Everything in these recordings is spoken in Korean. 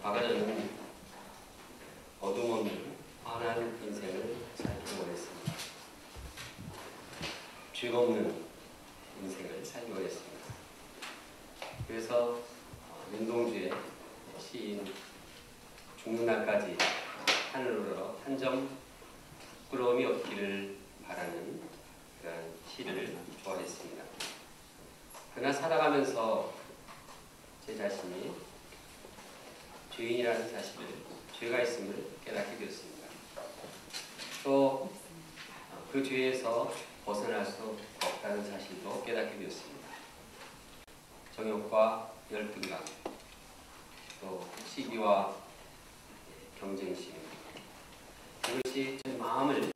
아까 저는 어둠 없는 환한 인생을 살기 원했습니다. 죄 없는 인생을 살기 원했습니다. 그래서 윤동주의 시인 죽는 날까지 하늘으로 한 점 부끄러움이 없기를 바라는 그런 시를 좋아했습니다. 그러나 살아가면서 제 자신이 죄인이라는 사실을, 죄가 있음을 깨닫게 되었습니다. 또 그 죄에서 벗어날 수 없다는 사실도 깨닫게 되었습니다. 정욕과 열등감, 또 시기와 경쟁심, 이것이 제 마음을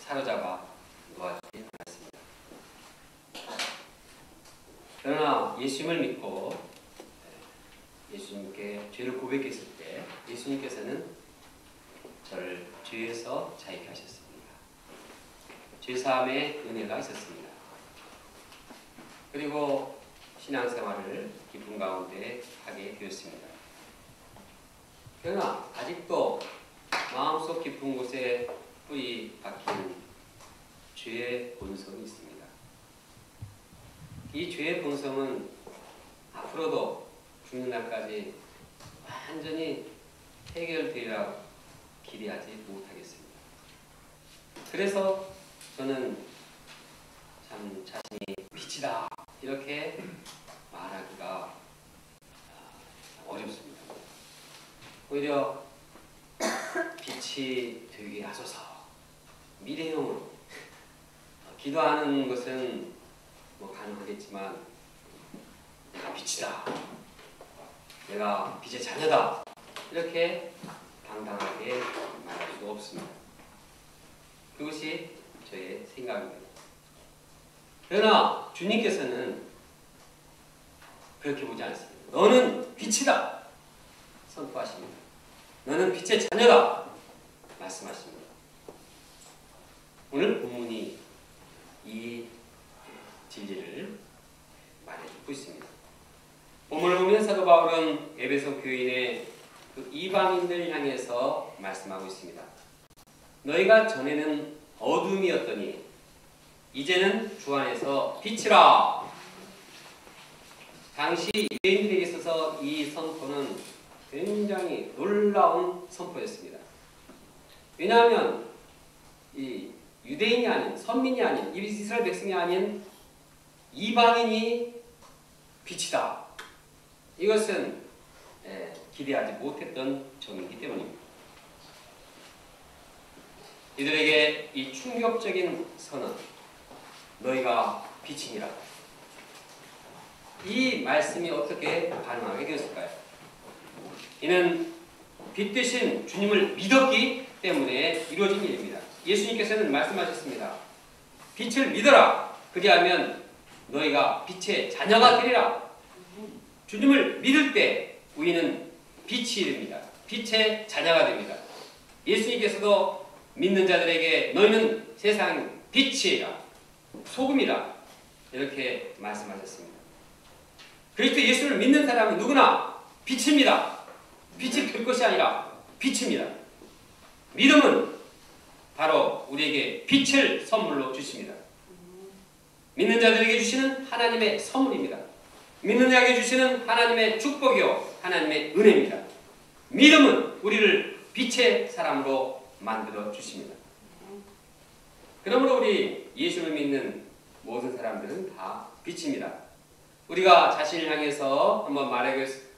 사로잡아 놓아주지 않았습니다. 그러나 예수님을 믿고 예수님께 죄를 고백했을 때 예수님께서는 저를 죄에서 자유케 하셨습니다. 죄사함의 은혜가 있었습니다. 그리고 신앙생활을 기쁨 가운데 하게 되었습니다. 그러나 아직도 마음속 깊은 곳에 뿌리 박힌 죄의 본성이 있습니다. 이 죄의 본성은 앞으로도 죽는 날까지 완전히 해결되리라 기대하지 못하겠습니다. 그래서 저는 참 자신이 빛이다 이렇게 말하기가 어렵습니다. 오히려 빛이 되게 하소서, 미래형으로 기도하는 것은 뭐 가능하겠지만 내가 빛이다, 내가 빛의 자녀다 이렇게 당당하게 말할 수가 없습니다. 그것이 저의 생각입니다. 그러나 주님께서는 그렇게 보지 않습니다. 너는 빛이다 선포하십니다. 너는 빛의 자녀다 말씀하십니다. 오늘 본문이 이 진리를 말해주고 있습니다. 본문을 보면 사도 바울은 에베소 교인의 그 이방인들 향해서 말씀하고 있습니다. 너희가 전에는 어둠이었더니 이제는 주 안에서 빛이라. 당시 유대인들에게 있어서 이 선포는 굉장히 놀라운 선포였습니다. 왜냐하면 이 유대인이 아닌, 선민이 아닌, 이스라엘 백성이 아닌 이방인이 빛이다. 이것은 기대하지 못했던 점이기 때문입니다. 이들에게 이 충격적인 선언, 너희가 빛이니라. 이 말씀이 어떻게 반응하게 되었을까요? 이는 빛 대신 주님을 믿었기 때문에 이루어진 일입니다. 예수님께서는 말씀하셨습니다. 빛을 믿어라. 그리하면 너희가 빛의 자녀가 되리라. 주님을 믿을 때 우리는 빛이 됩니다. 빛의 자녀가 됩니다. 예수님께서도 믿는 자들에게 너희는 세상 빛이라, 소금이라 이렇게 말씀하셨습니다. 그리스도 예수를 믿는 사람은 누구나 빛입니다. 빛이 될 것이 아니라 빛입니다. 믿음은 바로 우리에게 빛을 선물로 주십니다. 믿는 자들에게 주시는 하나님의 선물입니다. 믿는 자에게 주시는 하나님의 축복이요 하나님의 은혜입니다. 믿음은 우리를 빛의 사람으로 만들어 주십니다. 그러므로 우리 예수를 믿는 모든 사람들은 다 빛입니다. 우리가 자신을 향해서 한번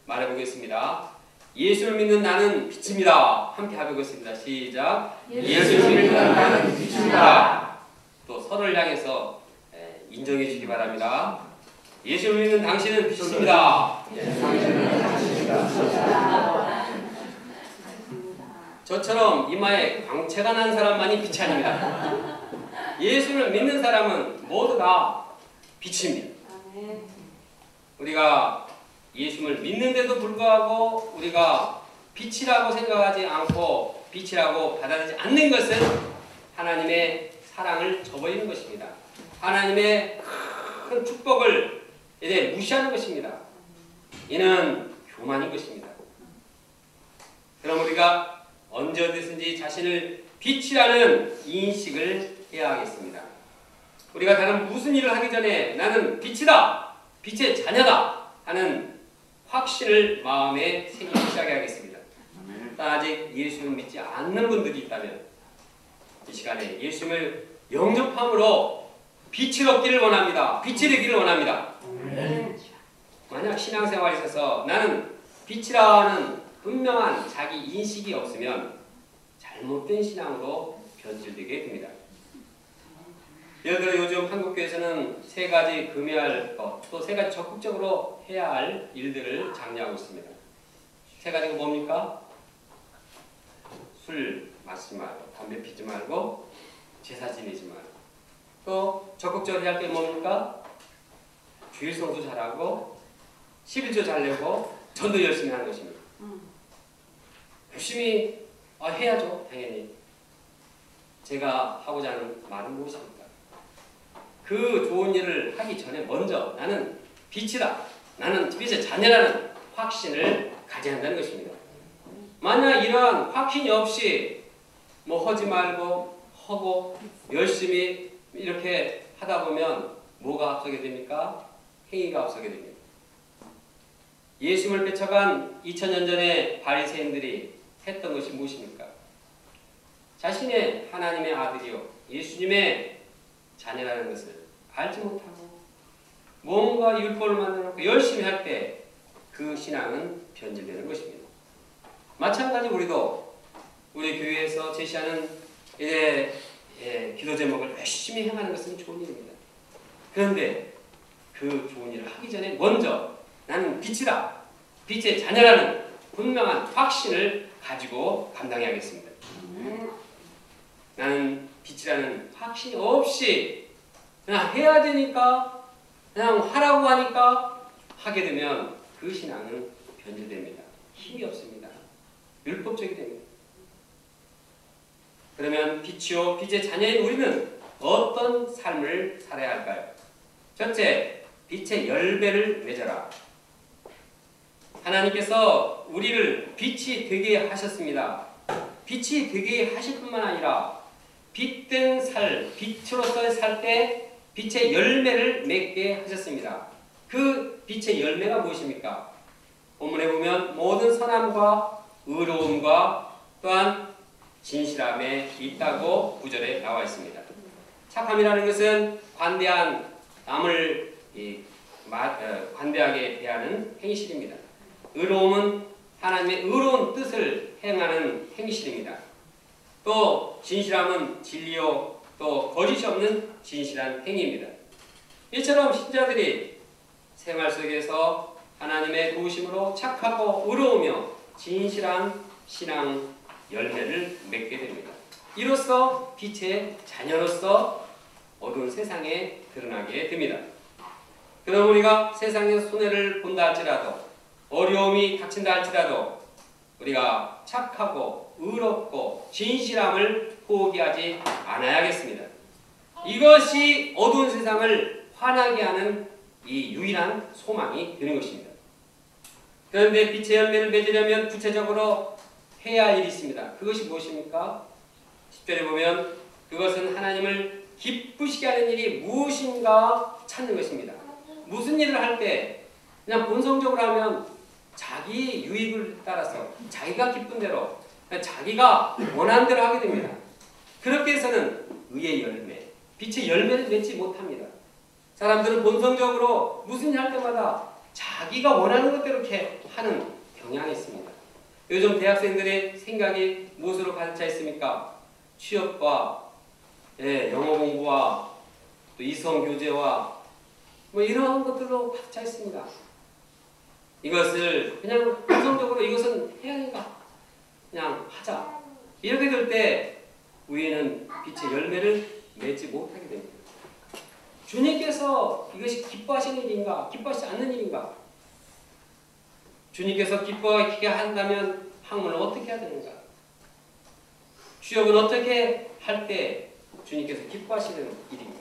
말해보겠습니다. 예수를 믿는 나는 빛입니다. 함께 해보겠습니다. 시작. 예수를 믿는 나는 빛입니다. 또 서로를 향해서 인정해 주시기 바랍니다. 예수를 믿는 당신은 빛입니다. 저처럼 이마에 광채가 난 사람만이 빛이 아닙니다. 예수를 믿는 사람은 모두 다 빛입니다. 우리가 예수를 믿는데도 불구하고 우리가 빛이라고 생각하지 않고 빛이라고 받아들이지 않는 것은 하나님의 사랑을 저버리는 것입니다. 하나님의 큰 축복을 이제 무시하는 것입니다. 이는 교만인 것입니다. 그럼 우리가 언제 어디든지 자신을 빛이라는 인식을 해야 하겠습니다. 우리가 다른 무슨 일을 하기 전에 나는 빛이다, 빛의 자녀다 하는 확신을 마음에 새기기 시작해야겠습니다. 아직 예수를 믿지 않는 분들이 있다면 이 시간에 예수님을 영접함으로 빛을 얻기를 원합니다. 빛이 되기를 원합니다. 만약 신앙생활에 있어서 나는 빛이라는 분명한 자기 인식이 없으면 잘못된 신앙으로 변질되게 됩니다. 예를 들어 요즘 한국교회에서는 세 가지 금해할 것, 또 세 가지 적극적으로 해야 할 일들을 장려하고 있습니다. 세 가지가 뭡니까? 술 마시지 말고, 담배 피지 말고, 제사 지내지 말고. 또 적극적으로 해야 할 게 뭡니까? 주일 성수 잘하고, 11조 잘 내고, 전도 열심히 하는 것입니다. 열심히 해야죠, 당연히. 제가 하고자 하는 말은 무엇입니까? 그 좋은 일을 하기 전에 먼저 나는 빛이다, 나는 빛의 자녀라는 확신을 가져야 한다는 것입니다. 만약 이러한 확신이 없이 하지 말고 하고 열심히 이렇게 하다 보면 뭐가 앞서게 됩니까? 행위가 앞서게 됩니다. 예수님을 뺏어간 2000년 전에 바리새인들이 했던 것이 무엇입니까? 자신의 하나님의 아들이요 예수님의 자녀라는 것을 알지 못하고 뭔가 율법을 만들어놓고 열심히 할 때 그 신앙은 변질되는 것입니다. 마찬가지 우리도 우리 교회에서 제시하는 기도 제목을 열심히 행하는 것은 좋은 일입니다. 그런데 그 좋은 일을 하기 전에 먼저 나는 빛이다, 빛의 자녀라는 분명한 확신을 가지고 감당해야겠습니다. 나는 빛이라는 확신이 없이 그냥 해야 되니까 그냥 하라고 하니까 하게 되면 그 신앙은 변질됩니다. 힘이 없습니다. 율법적이 됩니다. 그러면 빛이요 빛의 자녀인 우리는 어떤 삶을 살아야 할까요? 첫째, 빛의 열매를 맺어라. 하나님께서 우리를 빛이 되게 하셨습니다. 빛이 되게 하실 뿐만 아니라 빛된 살, 빛으로서 살 때 빛의 열매를 맺게 하셨습니다. 그 빛의 열매가 무엇입니까? 본문에 보면 모든 선함과 의로움과 또한 진실함에 있다고 9절에 나와 있습니다. 착함이라는 것은 관대한 남을 관대하게 대하는 행실입니다. 의로움은 하나님의 의로운 뜻을 행하는 행실입니다. 또 진실함은 진리요 또 거짓이 없는 진실한 행위입니다. 이처럼 신자들이 생활 속에서 하나님의 도우심으로 착하고 의로우며 진실한 신앙 열매를 맺게 됩니다. 이로써 빛의 자녀로서 어두운 세상에 드러나게 됩니다. 그럼 우리가 세상에서 손해를 본다 할지라도 어려움이 닥친다 할지라도 우리가 착하고 의롭고 진실함을 포기하지 않아야겠습니다. 이것이 어두운 세상을 환하게 하는 이 유일한 소망이 되는 것입니다. 그런데 빛의 열매를 맺으려면 구체적으로 해야 할 일이 있습니다. 그것이 무엇입니까? 10절에 보면 그것은 하나님을 기쁘시게 하는 일이 무엇인가 찾는 것입니다. 무슨 일을 할 때 그냥 본성적으로 하면 자기 유익을 따라서 자기가 기쁜 대로 자기가 원하는 대로 하게 됩니다. 그렇게 해서는 의의 열매, 빛의 열매를 맺지 못합니다. 사람들은 본성적으로 무슨 일 할 때마다 자기가 원하는 것대로 이렇게 하는 경향이 있습니다. 요즘 대학생들의 생각이 무엇으로 가득 차 있습니까? 취업과 영어 공부와 또 이성 교제와 이런 것들로 가득 차 있습니다. 이것을 그냥 본성적으로 이것은 해야 하니까 그냥 하자. 이렇게 될 때 우리는 빛의 열매를 맺지 못하게 됩니다. 주님께서 이것이 기뻐하시는 일인가? 기뻐하시지 않는 일인가? 주님께서 기뻐하게 한다면 학문을 어떻게 해야 되는가? 취업은 어떻게 할 때 주님께서 기뻐하시는 일인가?